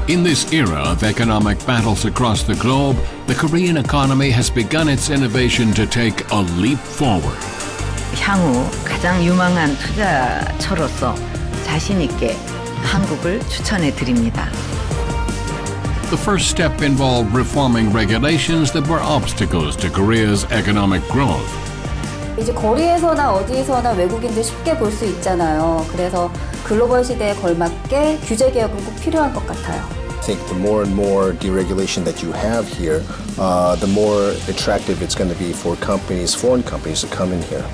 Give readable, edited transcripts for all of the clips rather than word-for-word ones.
In this era of economic battles across the globe, the Korean economy has begun its innovation to take a leap forward. 향후 가장 유망한 투자처로서 자신 있게 한국을 추천해 드립니다. The first step involved reforming regulations that were obstacles to Korea's economic growth. 이제 거리에서나 어디에서나 외국인들 쉽게 볼 수 있잖아요. 그래서 글로벌 시대에 걸맞게 규제 개혁은 꼭 필요한 것 같아요. I think the more and more deregulation that you have here, the more attractive it's going to be for companies, foreign companies, to come in here.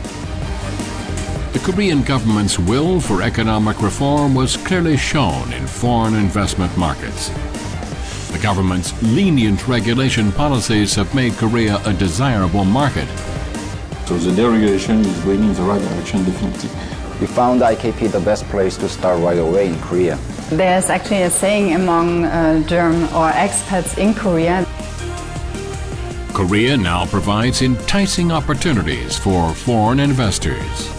The Korean government's will for economic reform was clearly shown in foreign investment markets. The government's lenient regulation policies have made Korea a desirable market. So the deregulation is going in the right direction, definitely. We found IKP the best place to start right away in Korea. There's actually a saying among German or expats in Korea. Korea now provides enticing opportunities for foreign investors.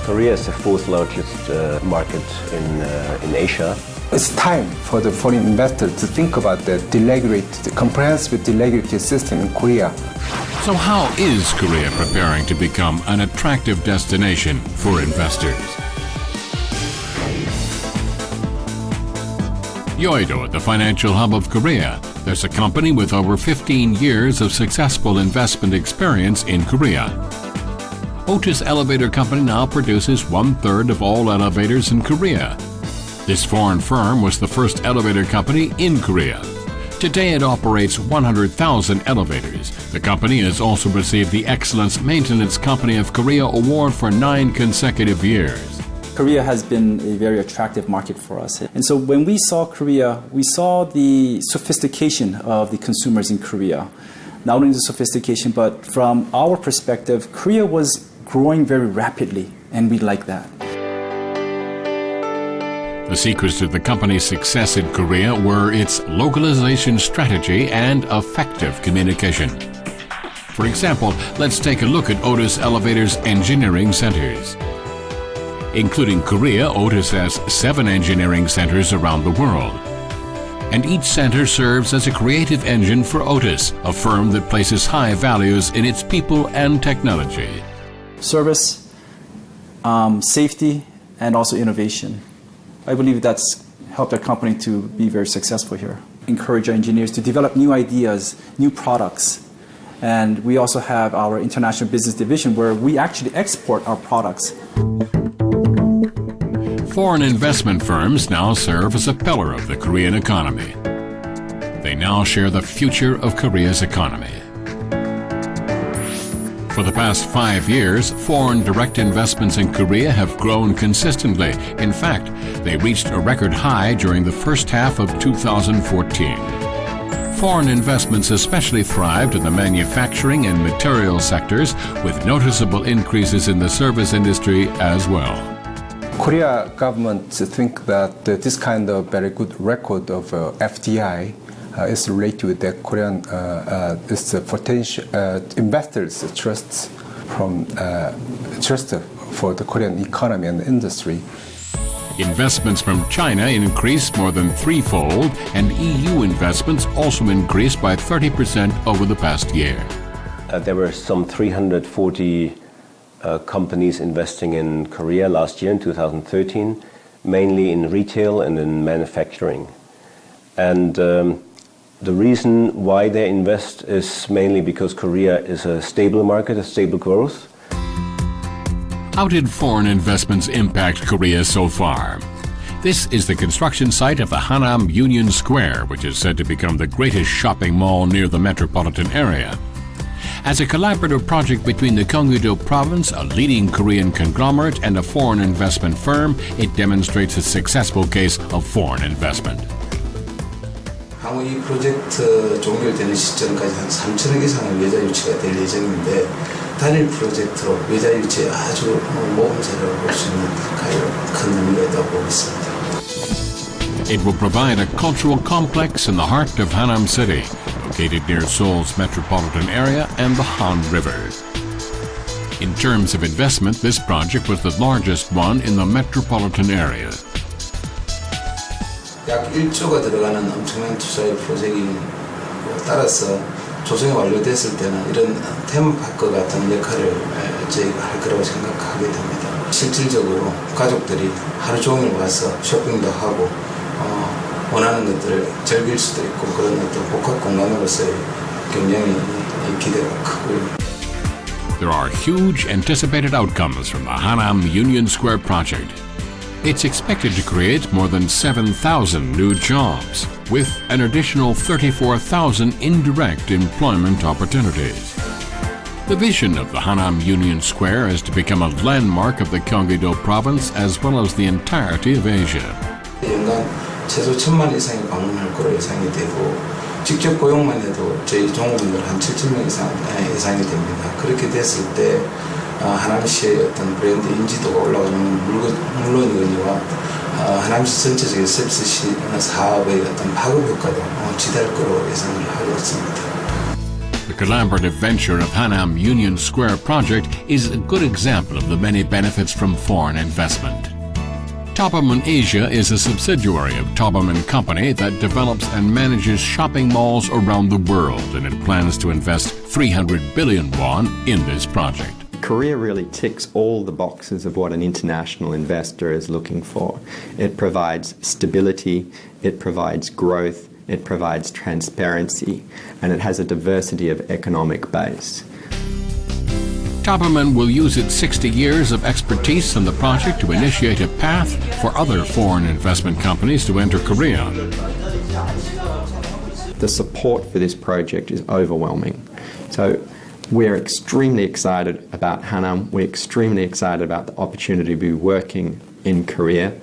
Korea is the fourth largest market in Asia. It's time for the foreign investor to think about the comprehensive deregulated system in Korea. So how is Korea preparing to become an attractive destination for investors? Yoido, the financial hub of Korea, there's a company with over 15 years of successful investment experience in Korea. Otis Elevator Company now produces 1/3 of all elevators in Korea. This foreign firm was the first elevator company in Korea. Today it operates 100,000 elevators. The company has also received the Excellence Maintenance Company of Korea Award for 9 consecutive years. Korea has been a very attractive market for us. And so when we saw Korea, we saw the sophistication of the consumers in Korea. Not only the sophistication, but from our perspective, Korea was growing very rapidly, and we like that. The secrets to the company's success in Korea were its localization strategy and effective communication. For example, let's take a look at Otis Elevator's engineering centers. Including Korea, Otis has 7 engineering centers around the world. And each center serves as a creative engine for Otis, a firm that places high values in its people and technology. Service, safety, and also innovation. I believe that's helped our company to be very successful here. Encourage our engineers to develop new ideas, new products. And we also have our international business division where we actually export our products. Foreign investment firms now serve as a pillar of the Korean economy. They now share the future of Korea's economy. For the past 5 years, foreign direct investments in Korea have grown consistently. In fact, they reached a record high during the first half of 2014. Foreign investments especially thrived in the manufacturing and materials sectors, with noticeable increases in the service industry as well. Korea government think that this kind of very good record of FDI is related with the Korean potential investors' trust for the Korean economy and industry. Investments from China increased more than threefold, and EU investments also increased by 30% over the past year. There were some 340 companies investing in Korea last year in 2013, mainly in retail and in manufacturing. And the reason why they invest is mainly because Korea is a stable market, a stable growth. How did foreign investments impact Korea so far? This is the construction site of the Hanam Union Square, which is said to become the greatest shopping mall near the metropolitan area. As a collaborative project between the Gyeonggi-do province, a leading Korean conglomerate, and a foreign investment firm, it demonstrates a successful case of foreign investment. 향후 이 프로젝트 종결되는 시점까지 한 3천억 이상의 외자유치가 될 예정인데 단일 프로젝트로 외자유치에 아주 모범사례로 볼 수 있는 큰 의미가 있다고 보고 있습니다. It will provide a cultural complex in the heart of Hanam City, located near Seoul's metropolitan area and the Han River. In terms of investment, this project was the largest one in the metropolitan area. 약 1조가 들어가는 엄청난 투자의 프로젝트이고 따라서 조성이 완료됐을 때는 이런 테마파크 같은 역할을 저희가 할 거라고 생각하게 됩니다. 실질적으로 가족들이 하루 종일 와서 쇼핑도 하고 원하는 것들을 즐길 수도 있고 그런 어떤 복합 공간으로서의 굉장히 기대가 크고요. There are huge anticipated outcomes from the Hanam Union Square project. It's expected to create more than 7,000 new jobs, with an additional 34,000 indirect employment opportunities. The vision of the Hanam Union Square is to become a landmark of the Gyeonggi-do province as well as the entirety of Asia. 연간 최소 1,000만 이상이 방문할 거로 예상이 되고 직접 고용만 해도 저희 종업원들 한 7,000명 이상 예상이 됩니다. 그렇게 됐을 때 하남시의 어떤 브랜드 인지도가 올라가는 물론이거니와 하남시 전체적인 서비스 사업의 어떤 파급 효과도 지대할 거로 예상을 하고 있습니다. The collaborative venture of Hanam Union Square project is a good example of the many benefits from foreign investment. Topaman Asia is a subsidiary of Topaman Company that develops and manages shopping malls around the world, and it plans to invest 300 billion won in this project. Korea really ticks all the boxes of what an international investor is looking for. It provides stability, it provides growth, it provides transparency, and it has a diversity of economic base. Topaman will use its 60 years of expertise in the project to initiate a path for other foreign investment companies to enter Korea. The support for this project is overwhelming. So we're extremely excited about Hanam. We're extremely excited about the opportunity to be working in Korea.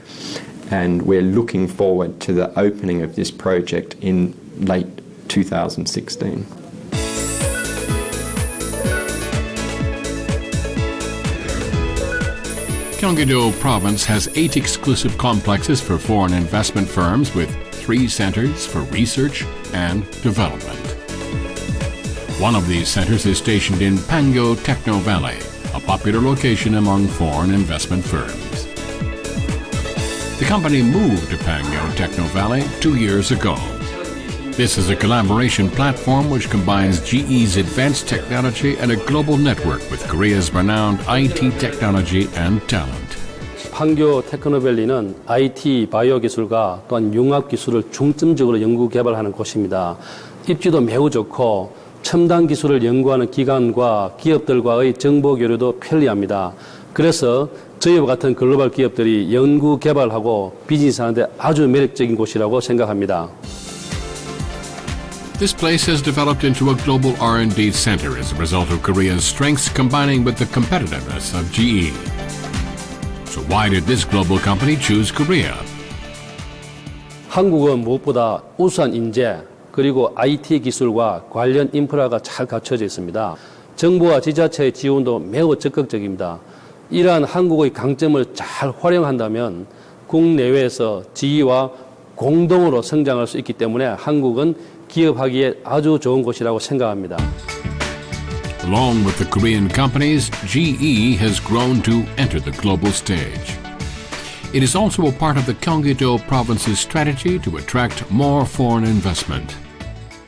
And we're looking forward to the opening of this project in late 2016. Gyeonggi-do Province has 8 exclusive complexes for foreign investment firms with 3 centers for research and development. One of these centers is stationed in Pangyo Techno Valley, a popular location among foreign investment firms. The company moved to Pangyo Techno Valley 2 years ago. This is a collaboration platform which combines GE's advanced technology and a global network with Korea's renowned IT technology and talent. 판교 테크노밸리는 IT, 바이오 기술과 또한 융합 기술을 중점적으로 연구 개발하는 곳입니다. 입지도 매우 좋고 첨단 기술을 연구하는 기관과 기업들과의 정보 교류도 편리합니다. 그래서 저희와 같은 글로벌 기업들이 연구 개발하고 비즈니스하는데 아주 매력적인 곳이라고 생각합니다. This place has developed into a global R&D center as a result of Korea's strengths combining with the competitiveness of GE. So why did this global company choose Korea? 한국은 무엇보다 우수한 인재 그리고 IT 기술과 관련 인프라가 잘 갖춰져 있습니다. 정부와 지자체의 지원도 매우 적극적입니다. 이러한 한국의 강점을 잘 활용한다면 국내외에서 GE와 공동으로 성장할 수 있기 때문에 한국은 기업하기에 아주 좋은 곳이라고 생각합니다. Along with the Korean companies, GE has grown to enter the global stage. It is also a part of the Gyeonggi-do Province's strategy to attract more foreign investment.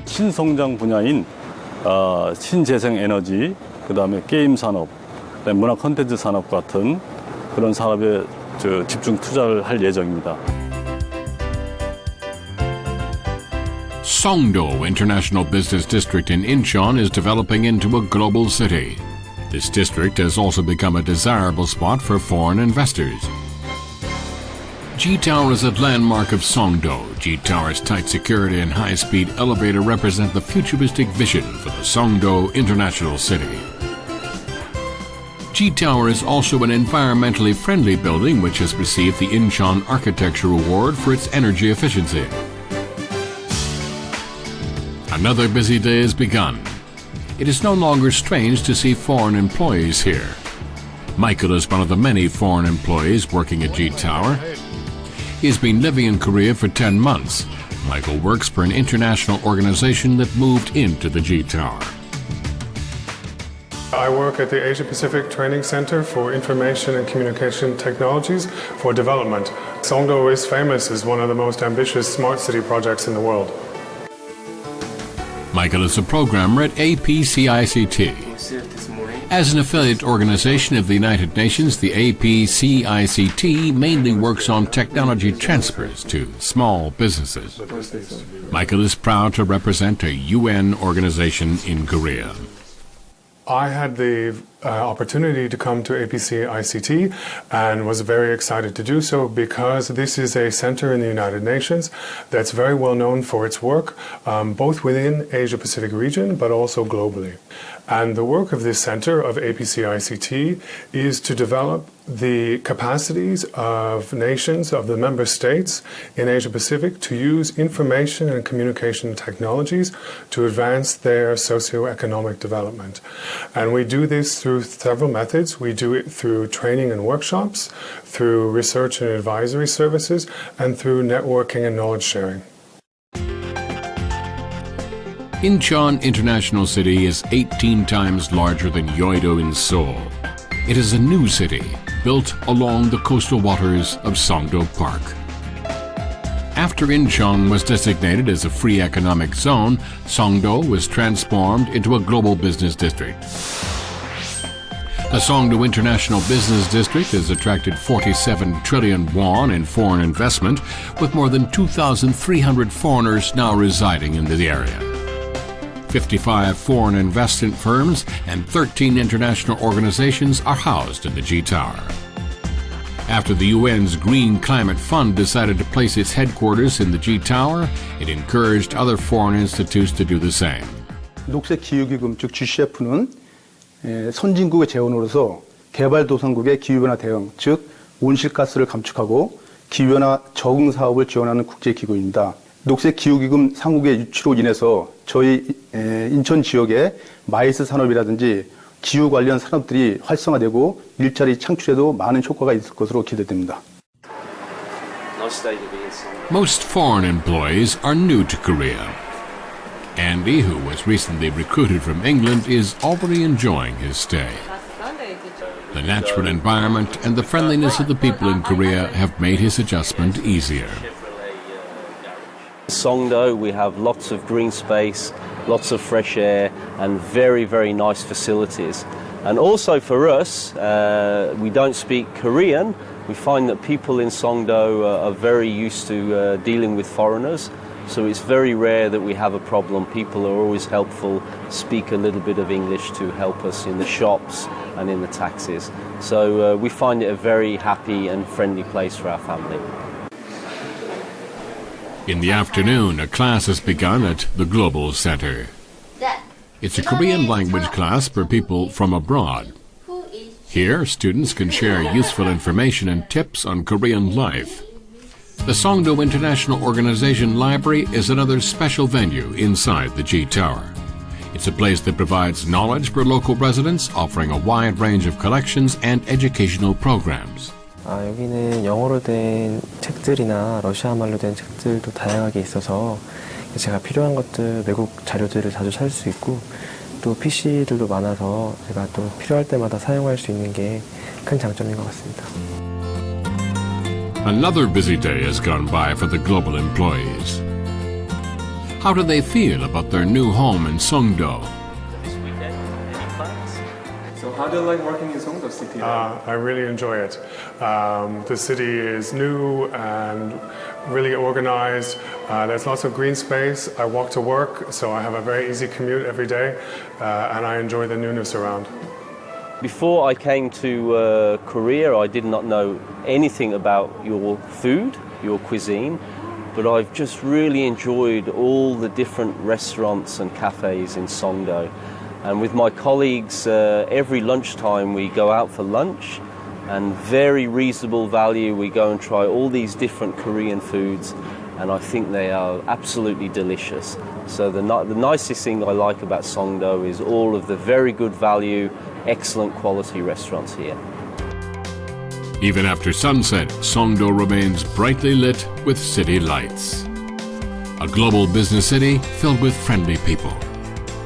신성장 분야인 신재생 에너지, 그다음에 게임 산업, 문화 콘텐츠 산업 같은 그런 산업에 집중 투자를 할 예정입니다. Songdo International Business District in Incheon is developing into a global city. This district has also become a desirable spot for foreign investors. G-Tower is a landmark of Songdo. G-Tower's tight security and high-speed elevator represent the futuristic vision for the Songdo International City. G-Tower is also an environmentally friendly building which has received the Incheon Architecture Award for its energy efficiency. Another busy day has begun. It is no longer strange to see foreign employees here. Michael is one of the many foreign employees working at G-Tower. He has been living in Korea for 10 months. Michael works for an international organization that moved into the G-Tower. I work at the Asia Pacific Training Center for Information and Communication Technologies for Development. Songdo is famous as one of the most ambitious smart city projects in the world. Michael is a programmer at APCICT. As an affiliate organization of the United Nations, the APCICT mainly works on technology transfers to small businesses. Michael is proud to represent a UN organization in Korea. I had the opportunity to come to APC ICT and was very excited to do so because this is a center in the United Nations that's very well known for its work, both within Asia Pacific region but also globally. And the work of this center of APC ICT is to develop the capacities of nations, of the member states in Asia Pacific to use information and communication technologies to advance their socioeconomic development. And we do this through several methods. We do it through training and workshops, through research and advisory services, and through networking and knowledge sharing. Incheon International City is 18 times larger than Yeouido in Seoul. It is a new city built along the coastal waters of Songdo Park. After Incheon was designated as a free economic zone, Songdo was transformed into a global business district. The Songdo International Business District has attracted 47 trillion won in foreign investment, with more than 2,300 foreigners now residing in the area. 55 foreign investment firms and 13 international organizations are housed in the G Tower. After the UN's Green Climate Fund decided to place its headquarters in the G Tower, it encouraged other foreign institutes to do the same. 녹색 기후기금 즉 GCF는 선진국의 재원으로서 개발도상국의 기후변화 대응 즉 온실가스를 감축하고 기후변화 적응 사업을 지원하는 국제기구입니다. 녹색 기후기금 상국의 유치로 인해서 저희 인천 지역의 마이스 산업이라든지 기후 관련 산업들이 활성화되고 일자리 창출에도 많은 효과가 있을 것으로 기대됩니다. Most foreign employees are new to Korea. Andy, who was recently recruited from England, is already enjoying his stay. The natural environment and the friendliness of the people in Korea have made his adjustment easier. Songdo, we have lots of green space, lots of fresh air, and very, very nice facilities. And also for us, we don't speak Korean. We find that people in Songdo are very used to dealing with foreigners. So it's very rare that we have a problem. People are always helpful, speak a little bit of English to help us in the shops and in the taxis. So we find it a very happy and friendly place for our family. In the afternoon, a class has begun at the Global Center. It's a Korean language class for people from abroad. Here, students can share useful information and tips on Korean life. The Songdo International Organization Library is another special venue inside the G Tower. It's a place that provides knowledge for local residents, offering a wide range of collections and educational programs. 여기는 영어로 된 책들이나 러시아 말로 된 책들도 다양하게 있어서 제가 필요한 것들, 외국 자료들을 자주 찾을 수 있고 또 PC들도 많아서 제가 또 필요할 때마다 사용할 수 있는 게 큰 장점인 것 같습니다. Another busy day has gone by for the global employees. How do they feel about their new home in Songdo? So how do you like working in Songdo City? I really enjoy it. The city is new and really organized. There's lots of green space. I walk to work, so I have a very easy commute every day, and I enjoy the newness around. Before I came to Korea, I did not know anything about your food, your cuisine, but I've just really enjoyed all the different restaurants and cafes in Songdo. And with my colleagues, every lunchtime we go out for lunch, and very reasonable value we go and try all these different Korean foods, and I think they are absolutely delicious. So the nicest thing I like about Songdo is all of the very good value, excellent quality restaurants here. Even after sunset, Songdo remains brightly lit with city lights. A global business city filled with friendly people.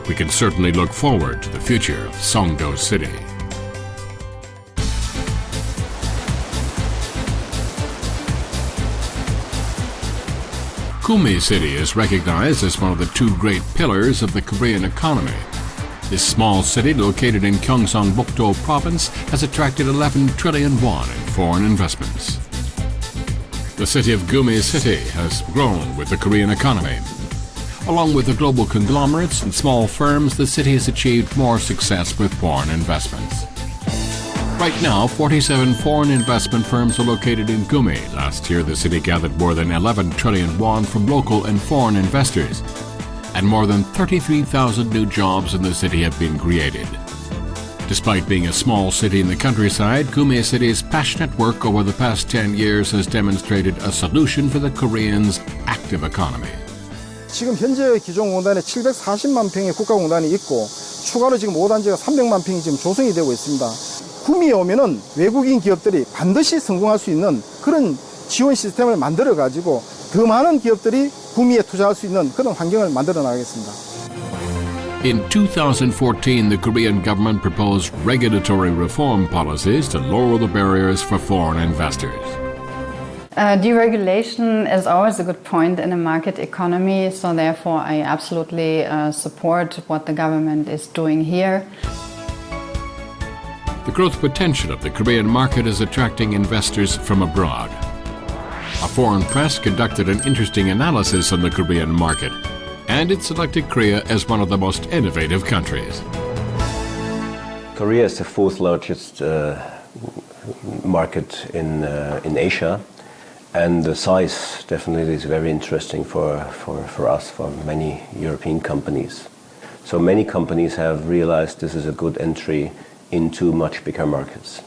we can certainly look forward to the future of Songdo City. Gumi City is recognized as one of the two great pillars of the Korean economy. This small city located in Gyeongsangbuk-do province has attracted 11 trillion won in foreign investments. The city of Gumi City has grown with the Korean economy. Along with the global conglomerates and small firms, the city has achieved more success with foreign investments. Right now, 47 foreign investment firms are located in Gumi. Last year, the city gathered more than 11 trillion won from local and foreign investors, and more than 33,000 new jobs in the city have been created. Despite being a small city in the countryside, Gumi City's passionate work over the past 10 years has demonstrated a solution for the Koreans' active economy. 지금 현재 기존공단에 740만 평의 국가공단이 있고 추가로 지금 5단지가 300만 평이 지금 조성이 되고 있습니다. 구미에 오면은 외국인 기업들이 반드시 성공할 수 있는 그런 지원 시스템을 만들어 가지고 더 많은 기업들이 구미에 투자할 수 있는 그런 환경을 만들어 나가겠습니다. In 2014, the Korean government proposed regulatory reform policies to lower the barriers for foreign investors. Deregulation is always a good point in a market economy, so therefore I absolutely support what the government is doing here. The growth potential of the Korean market is attracting investors from abroad. A foreign press conducted an interesting analysis on the Korean market, and it selected Korea as one of the most innovative countries. Korea is the fourth largest market in Asia, and the size definitely is very interesting for us, for many European companies. So many companies have realized this is a good entry into much bigger markets.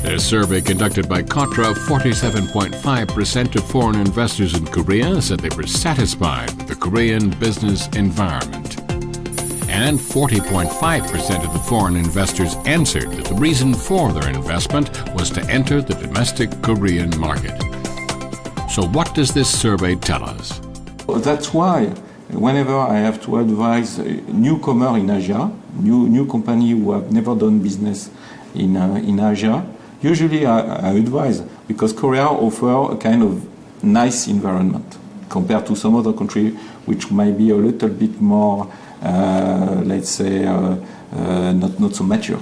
In a survey conducted by Kotra, 47.5% of foreign investors in Korea said they were satisfied with the Korean business environment. And 40.5% of the foreign investors answered that the reason for their investment was to enter the domestic Korean market. So what does this survey tell us? That's why whenever I have to advise a newcomer in Asia, new company who have never done business in Asia, usually I advise because Korea offers a kind of nice environment compared to some other country which might be a little bit more, let's say, not so mature.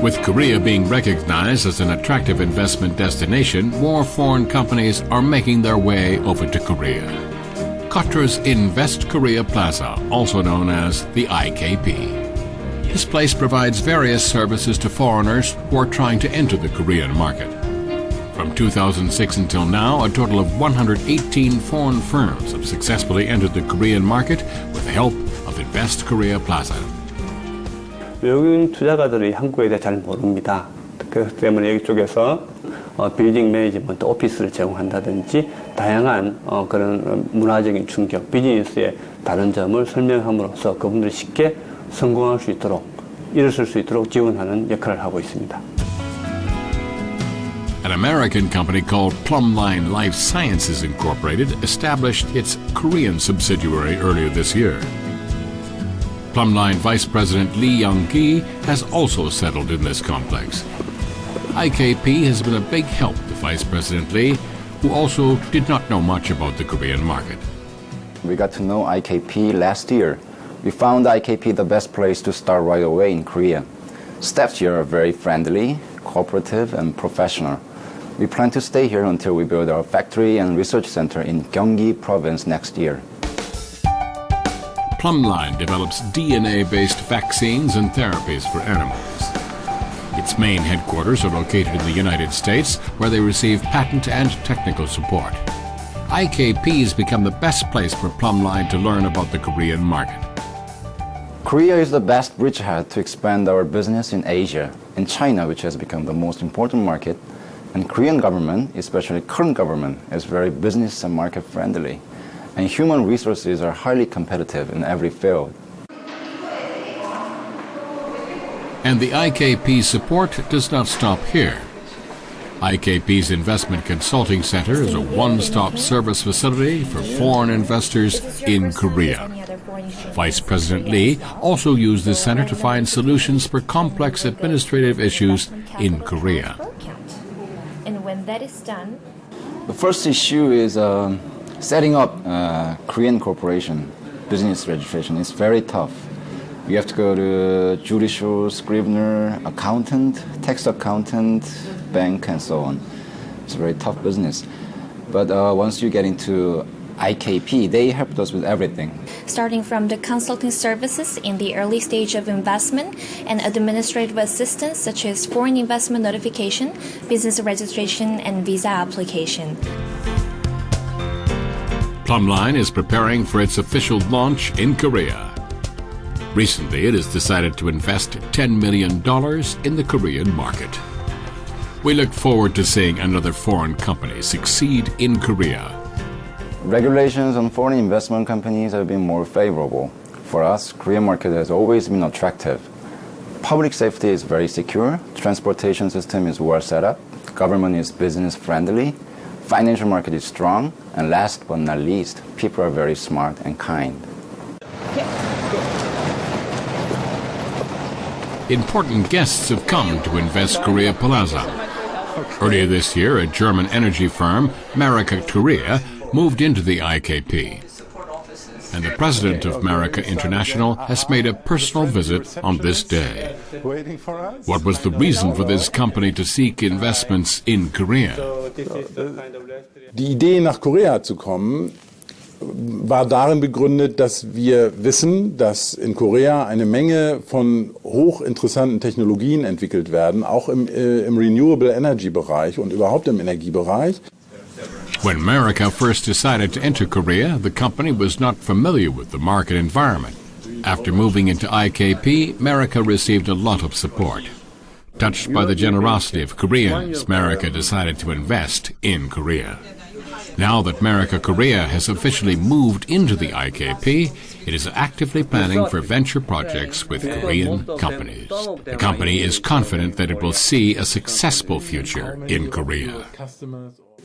With Korea being recognized as an attractive investment destination, more foreign companies are making their way over to Korea. Kotra's Invest Korea Plaza, also known as the IKP. This place provides various services to foreigners who are trying to enter the Korean market. From 2006 until now, a total of 118 foreign firms have successfully entered the Korean market with the help of Invest Korea Plaza. 외국인 투자가들이 한국에 대해 잘 모릅니다. 그렇기 때문에 이쪽에서 빌딩 매니지먼트 오피스를 제공한다든지 다양한 그런 문화적인 충격, 비즈니스의 다른 점을 설명함으로써 그분들이 쉽게 성공할 수 있도록, 일어설 수 있도록 지원하는 역할을 하고 있습니다. An American company called Plumline Life Sciences Incorporated established its Korean subsidiary earlier this year. Plumline Vice President Lee Young-gi has also settled in this complex. IKP has been a big help to Vice President Lee, who also did not know much about the Korean market. We got to know IKP last year. We found IKP the best place to start right away in Korea. Staff here are very friendly, cooperative, and professional. We plan to stay here until we build our factory and research center in Gyeonggi province next year. Plumline develops DNA-based vaccines and therapies for animals. Its main headquarters are located in the United States, where they receive patent and technical support. IKP has become the best place for Plumline to learn about the Korean market. Korea is the best bridgehead to expand our business in Asia and China, which has become the most important market. And Korean government, especially current government, is very business and market friendly. And human resources are highly competitive in every field. And the IKP support does not stop here. IKP's Investment Consulting Center is a one-stop service facility for foreign investors in Korea. Vice President Lee also used this center to find solutions for complex administrative issues in Korea. And when that is done, The first issue is setting up Korean corporation business registration. It's very tough. You have to go to judicial, scrivener, accountant, tax accountant, bank, and so on. It's a very tough business. But once you get into IKP, they helped us with everything. starting from the consulting services in the early stage of investment and administrative assistance such as foreign investment notification, business registration, and visa application. Plumline is preparing for its official launch in Korea. Recently, it has decided to invest $10 million in the Korean market. We look forward to seeing another foreign company succeed in Korea. Regulations on foreign investment companies have been more favorable. For us, Korean market has always been attractive. Public safety is very secure, transportation system is well set up, government is business friendly, financial market is strong, and last but not least, people are very smart and kind. Important guests have come to Invest Korea Plaza. Earlier this year, a German energy firm, Marika Korea, moved into the IKP. And the president of Marika International has made a personal visit on this day. What was the reason for this company to seek investments in Korea? Die Idee, nach Korea zu kommen, war darin begründet, dass wir wissen, dass in Korea eine Menge von hochinteressanten Technologien entwickelt werden, auch im Renewable Energy Bereich und überhaupt im Energiebereich. When Marika first decided to enter Korea, the company was not familiar with the market environment. After moving into IKP, Marika received a lot of support. Touched by the generosity of Koreans, Marika decided to invest in Korea. Now that Marika Korea has officially moved into the IKP, it is actively planning for venture projects with Korean companies. The company is confident that it will see a successful future in Korea.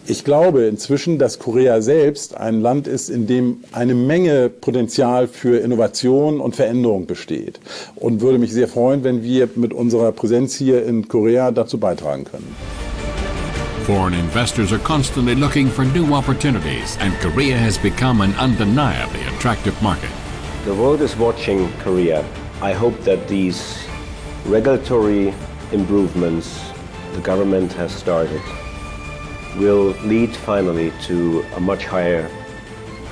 Ich glaube inzwischen, dass Korea selbst ein Land ist, in dem eine Menge Potenzial für Innovation und Veränderung besteht. Und würde mich sehr freuen, wenn wir mit unserer Präsenz hier in Korea dazu beitragen können. Foreign investors are constantly looking for new opportunities, and Korea has become an undeniably attractive market. The world is watching Korea. I hope that these regulatory improvements the government has started will lead finally to a much higher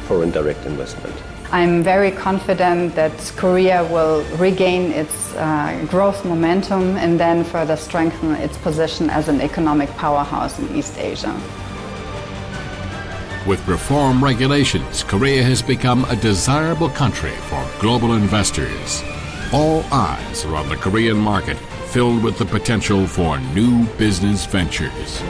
foreign direct investment. I'm very confident that Korea will regain its growth momentum and then further strengthen its position as an economic powerhouse in East Asia. With reform regulations, Korea has become a desirable country for global investors. All eyes are on the Korean market, filled with the potential for new business ventures.